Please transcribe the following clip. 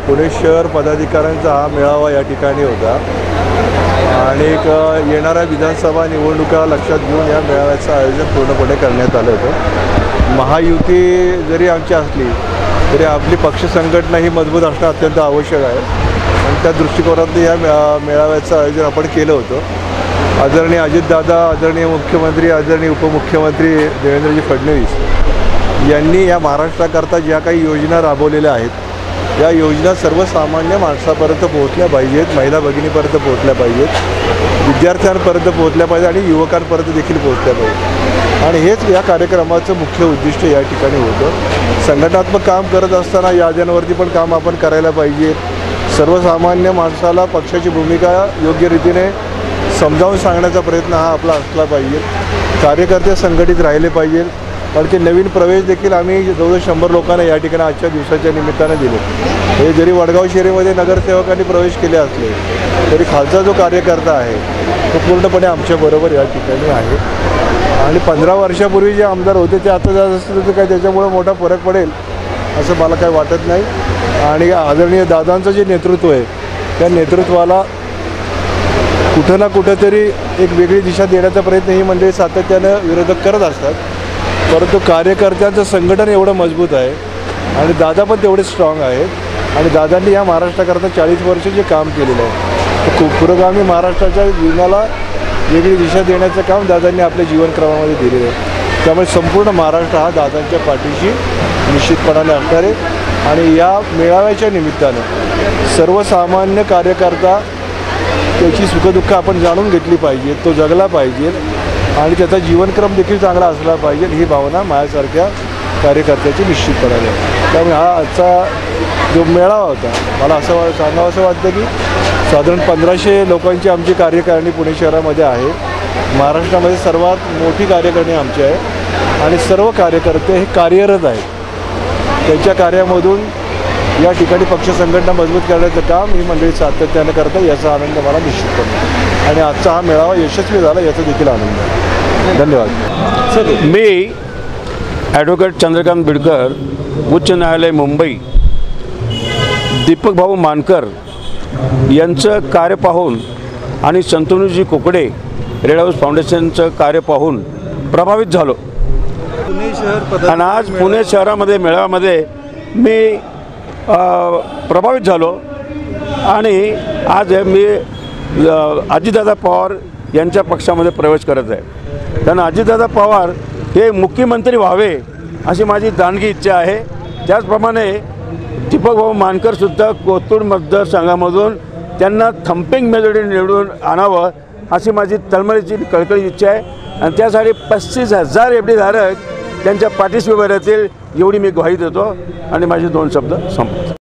पुणे शहर पदाधिकाऱ्यांचा हा मेळावा या ठिकाणी होता आणि येणाऱ्या विधानसभा निवडणुका लक्षात घेऊन या मेळाव्याचं आयोजन पूर्णपणे करण्यात आलं होतं। महायुती जरी आमची असली तरी आपली पक्ष संघटना ही मजबूत असणं अत्यंत आवश्यक आहे आणि त्या दृष्टिकोनातून या मेळाव्याचं आयोजन आपण केलं होतं। आदरणीय अजितदादा, आदरणीय मुख्यमंत्री, आदरणीय उपमुख्यमंत्री देवेंद्रजी फडणवीस यांनी या महाराष्ट्राकरता ज्या काही योजना राबवलेल्या आहेत या योजना सर्वसामान्य माणसापर्यंत पोहोचल्या पाहिजेत, महिला भगिनीपर्यंत पोहोचल्या पाहिजेत, विद्यार्थ्यांपर्यंत पोहोचल्या पाहिजेत आणि युवकांपर्यंत देखील पोहोचल्या पाहिजेत आणि हेच या कार्यक्रमाचं मुख्य उद्दिष्ट या ठिकाणी होतं। संघटनात्मक काम करत असताना याद्यांवरती पण काम आपण करायला पाहिजे। सर्वसामान्य माणसाला पक्षाची भूमिका योग्य रीतीने समजावून सांगण्याचा प्रयत्न हा आपला असला पाहिजे। कार्यकर्ते संघटित राहिले पाहिजे कारण की नवीन प्रवेश देखील आम्ही जवळजवळ 100 लोकांना या ठिकाणी आजच्या दिवसाच्या निमित्तानं दिले। हे जरी वडगाव शहरीमध्ये नगरसेवकांनी प्रवेश केले असले तरी खालचा जो कार्यकर्ता आहे तो पूर्णपणे आमच्याबरोबर या ठिकाणी आहे आणि 15 वर्षापूर्वी जे आमदार होते ते आता जात असतील तर काय त्याच्यामुळे मोठा फरक पडेल असं मला काही वाटत नाही आणि आदरणीय दादांचं जे नेतृत्व आहे त्या नेतृत्वाला कुठं ना कुठंतरी एक वेगळी दिशा देण्याचा प्रयत्न ही मंडळी सातत्यानं विरोधक करत असतात, परंतु कार्यकर्त्यांचं संघटन एवढं मजबूत आहे आणि दादा पण तेवढे स्ट्रॉंग आहेत आणि दादांनी या महाराष्ट्राकरता 40 वर्ष जे काम केलेलं आहे खूप पुरोगामी महाराष्ट्राच्या जीवनाला वेगळी दिशा देण्याचं काम दादांनी आपल्या जीवनक्रमामध्ये दिलेलं आहे। त्यामुळे संपूर्ण महाराष्ट्र हा दादांच्या पाठीशी निश्चितपणाने असणार आहे आणि या मेळाव्याच्या निमित्तानं सर्वसामान्य कार्यकर्ता त्याची सुखदुःख आपण जाणून घेतली पाहिजे, तो जगला पाहिजे आणि त्याचा जीवनक्रम देखील चांगला असला पाहिजे ही भावना माझ्यासारख्या कार्यकर्त्याची निश्चितपणाने आहे। त्यामुळे हा आजचा जो मेळावा होता मला असं सांगावं असं वाटतं की साधारण 1500 लोकांची आमची कार्यकारिणी पुणे शहरामध्ये आहे। महाराष्ट्रामध्ये सर्वात मोठी कार्यकारिणी आमची आहे आणि सर्व कार्यकर्ते हे कार्यरत आहेत। त्यांच्या कार्यामधून या ठिकाणी पक्ष संघटना मजबूत करण्याचं काम ही मंडळी सातत्याने करतात याचा आनंद मला निश्चितपणे आणि आजचा हा मेळावा यशस्वी झाला याचा देखील आनंद आहे। धन्यवाद सर। मी ॲडव्होकेट चंद्रकांत बिडकर, उच्च न्यायालय मुंबई, दीपक भाऊ मानकर यांचं कार्य पाहून आणि संतनुजी कुकडे रेड हाऊस फाउंडेशनचं कार्य पाहून प्रभावित झालो आणि आज पुणे शहरामध्ये मेळाव्यामध्ये मी प्रभावित झालो आणि आज मी अजितदादा पवार यांच्या पक्षामध्ये प्रवेश करत आहे। कारण अजितदादा पवार हे मुख्यमंत्री व्हावे अशी माझी दानगी इच्छा आहे। त्याचप्रमाणे दीपकभाऊ मानकरसुद्धा कोथरूड मतदारसंघामधून त्यांना थम्पिंग मेजॉरिटी निवडून आणावं अशी माझी तळमळीची कळकळी इच्छा आहे आणि त्यासाठी 35,000 एफडी धारक त्यांच्या पाठीशी उभे राहतील एवढी मी ग्वाही देतो आणि माझे 2 शब्द संपवतो।